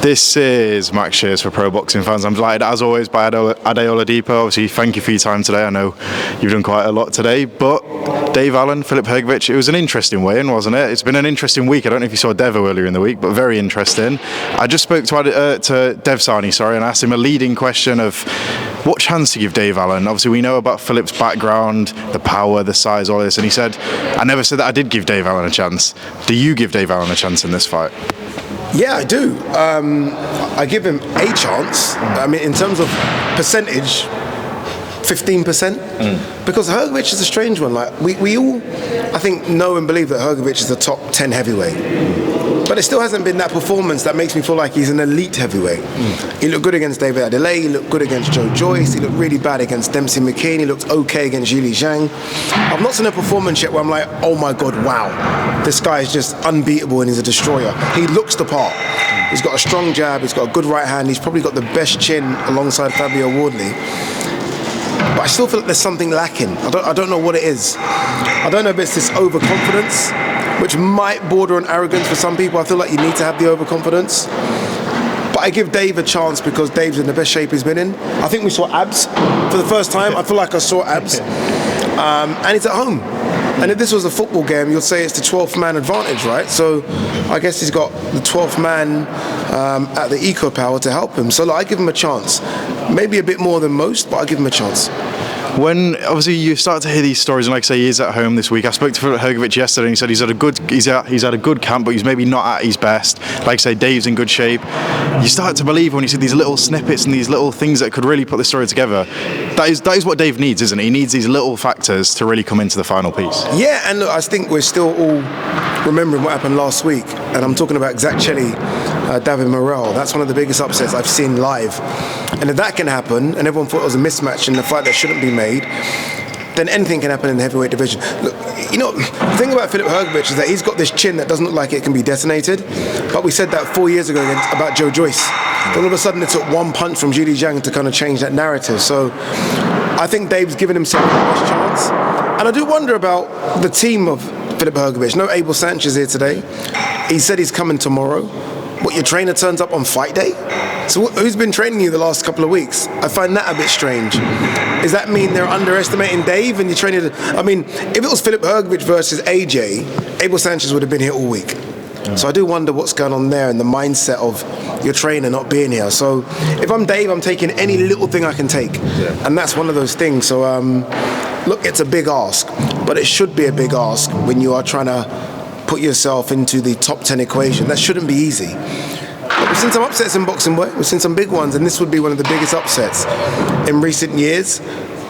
This is Max Shears for Pro Boxing Fans. I'm delighted, as always, by Ade Oladipo. Obviously, thank you for your time today. I know you've done quite a lot today, but Dave Allen, Filip Hrgovic, it was an interesting weigh-in, wasn't it? It's been an interesting week. I don't know if you saw Devo earlier in the week, but very interesting. I just spoke to Dev Sani, and I asked him a leading question of what chance to give Dave Allen. Obviously, we know about Filip's background, the power, the size, all this, and he said, I never said that I did give Dave Allen a chance. Do you give Dave Allen a chance in this fight? Yeah, I do. I give him a chance. I mean, in terms of percentage, 15%. Because Hrgovic is a strange one. Like we all, I think, know and believe that Hrgovic is a top 10 heavyweight. But it still hasn't been that performance that makes me feel like he's an elite heavyweight. He looked good against David Adeleye, he looked good against Joe Joyce, he looked really bad against Dempsey McKean, he looked okay against Zhilei Zhang. I've not seen a performance yet where I'm like, oh my God, wow, this guy is just unbeatable and he's a destroyer. He looks the part. He's got a strong jab, he's got a good right hand, he's probably got the best chin alongside Fabio Wardley. But I still feel like there's something lacking. I don't know what it is. I don't know if it's this overconfidence, which might border on arrogance for some people. I feel like you need to have the overconfidence. But I give Dave a chance because Dave's in the best shape he's been in. I think we saw abs for the first time. I feel like I saw abs. And it's at home. And if this was a football game, you'll say it's the 12th man advantage, right? So I guess he's got the 12th man at the eco power to help him. So I give him a chance. Maybe a bit more than most, but I give him a chance. When obviously you start to hear these stories, and like I say, he is at home this week. I spoke to Filip Hrgovic yesterday, and he said he's had a good camp, but he's maybe not at his best. Like I say, Dave's in good shape. You start to believe when you see these little snippets and these little things that could really put the story together. That is what Dave needs, isn't it? He needs these little factors to really come into the final piece. Yeah, and look, I think we're still all remembering what happened last week, and I'm talking about Zachelli, David Morrell. That's one of the biggest upsets I've seen live. And if that can happen, and everyone thought it was a mismatch in the fight that shouldn't be made, then anything can happen in the heavyweight division. Look, you know, the thing about Filip Hrgovic is that he's got this chin that doesn't look like it can be detonated. But we said that 4 years ago about Joe Joyce. All of a sudden it took one punch from Zhilei Zhang to kind of change that narrative. So I think Dave's given himself the best chance. And I do wonder about the team of Filip Hrgovic. No Abel Sanchez here today. He said he's coming tomorrow. What, your trainer turns up on fight day? So who's been training you the last couple of weeks? I find that a bit strange. Does that mean they're underestimating Dave and you're training? I mean, if it was Filip Hrgovic versus AJ, Abel Sanchez would have been here all week. So I do wonder what's going on there and the mindset of your trainer not being here. So if I'm Dave, I'm taking any little thing I can take. And that's one of those things. So look, it's a big ask, but it should be a big ask when you are trying to put yourself into the top 10 equation. That shouldn't be easy. But we've seen some upsets in boxing, boy. We've seen some big ones, and this would be one of the biggest upsets in recent years.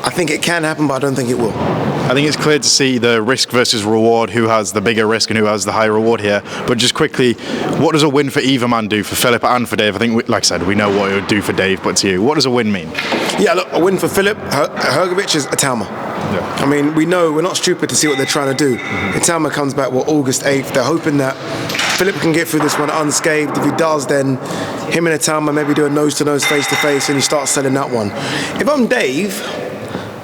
I think it can happen, but I don't think it will. I think it's clear to see the risk versus reward, who has the bigger risk and who has the higher reward here. But just quickly, what does a win for either man do, for Filip and for Dave? I think, like I said, we know what it would do for Dave, but to you, what does a win mean? Yeah, look, a win for Filip Hrgovic is Itama. Yeah. I mean, we know, we're not stupid to see what they're trying to do. Itama comes back, August 8th. They're hoping that Filip can get through this one unscathed. If he does, then him and Itama maybe do a nose-to-nose, face-to-face, and he starts selling that one. If I'm Dave,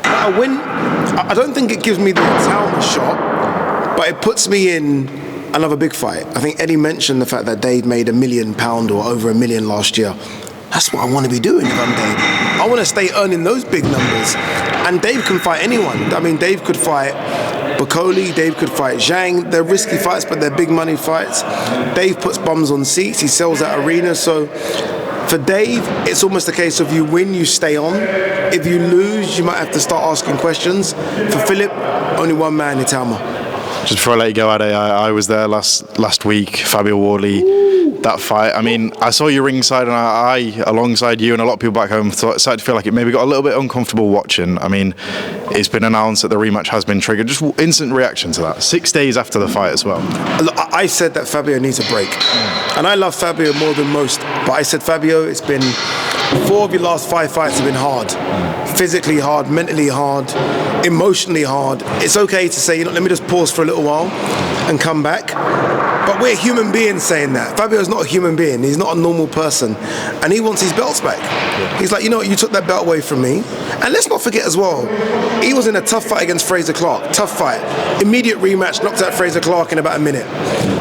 a win, I don't think it gives me the Itama shot, but it puts me in another big fight. I think Eddie mentioned the fact that Dave made £1 million or over $1 million last year. That's what I want to be doing if I'm Dave. I want to stay earning those big numbers. And Dave can fight anyone. I mean, Dave could fight Bacoli, Dave could fight Zhang. They're risky fights, but they're big money fights. Dave puts bums on seats. He sells out arenas. So for Dave, it's almost a case of you win, you stay on. If you lose, you might have to start asking questions. For Filip, only one man, Itama. Just before I let you go, Ade, I was there last week, Fabio Wardley. That fight, I mean, I saw you ringside, and I alongside you and a lot of people back home, started to feel like it maybe got a little bit uncomfortable watching. I mean, it's been announced that the rematch has been triggered. Just instant reaction to that, 6 days after the fight as well. Look, I said that Fabio needs a break, and I love Fabio more than most, but I said, Fabio, it's been 4 of your last 5 fights have been hard. Physically hard, mentally hard, emotionally hard. It's okay to say, let me just pause for a little while and come back. But we're human beings saying that. Fabio's not a human being. He's not a normal person. And he wants his belts back. Yeah. He's like, you know what, you took that belt away from me. And let's not forget as well, he was in a tough fight against Fraser Clark. Tough fight. Immediate rematch, knocked out Fraser Clark in about a minute.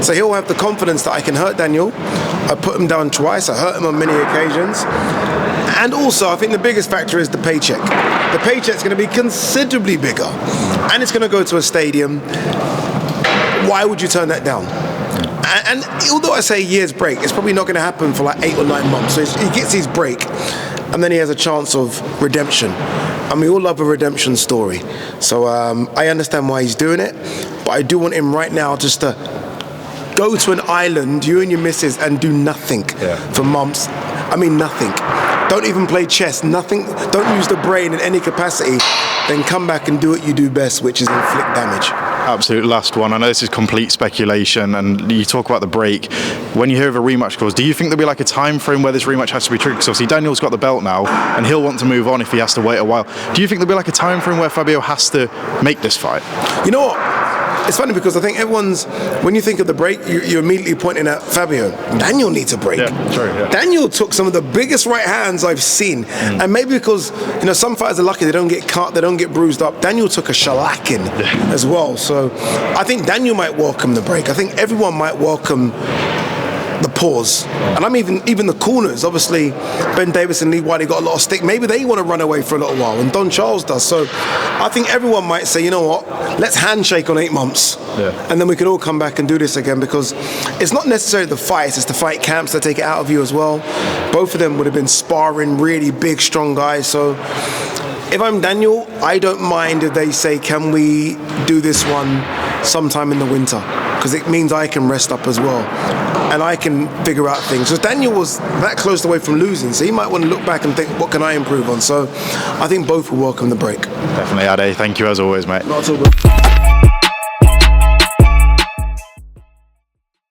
So he'll have the confidence that I can hurt Daniel. I put him down twice. I hurt him on many occasions. And also, I think the biggest factor is the paycheck. The paycheck's going to be considerably bigger. And it's going to go to a stadium. Why would you turn that down? And although I say a year's break, it's probably not going to happen for like 8 or 9 months. So he gets his break, and then he has a chance of redemption. And we all love a redemption story. So I understand why he's doing it, but I do want him right now just to go to an island, you and your missus, and do nothing for months. I mean nothing. Don't even play chess, nothing. Don't use the brain in any capacity. Then come back and do what you do best, which is inflict damage. Absolute last one. I know this is complete speculation, and you talk about the break. When you hear of a rematch clause, do you think there'll be like a time frame where this rematch has to be triggered? Because obviously Daniel's got the belt now, and he'll want to move on if he has to wait a while. Do you think there'll be like a time frame where Fabio has to make this fight? You know what? It's funny because I think when you think of the break, you're immediately pointing at Fabio. Daniel needs a break. Yeah, true, yeah. Daniel took some of the biggest right hands I've seen. And maybe because, some fighters are lucky, they don't get cut, they don't get bruised up. Daniel took a shellacking as well. So I think Daniel might welcome the break. I think everyone might welcome the pause. And I'm even the corners. Obviously, Ben Davis and Lee Whiteley got a lot of stick. Maybe they want to run away for a little while, and Don Charles does. So I think everyone might say, you know what, let's handshake on 8 months. And then we can all come back and do this again, because it's not necessarily the fights, it's the fight camps that take it out of you as well. Both of them would have been sparring really big, strong guys. So if I'm Daniel, I don't mind if they say, can we do this one sometime in the winter? Because it means I can rest up as well. And I can figure out things. So Daniel was that close away from losing, so he might want to look back and think, what can I improve on? So I think both will welcome the break. Definitely, Ade. Thank you as always, mate. Not at all.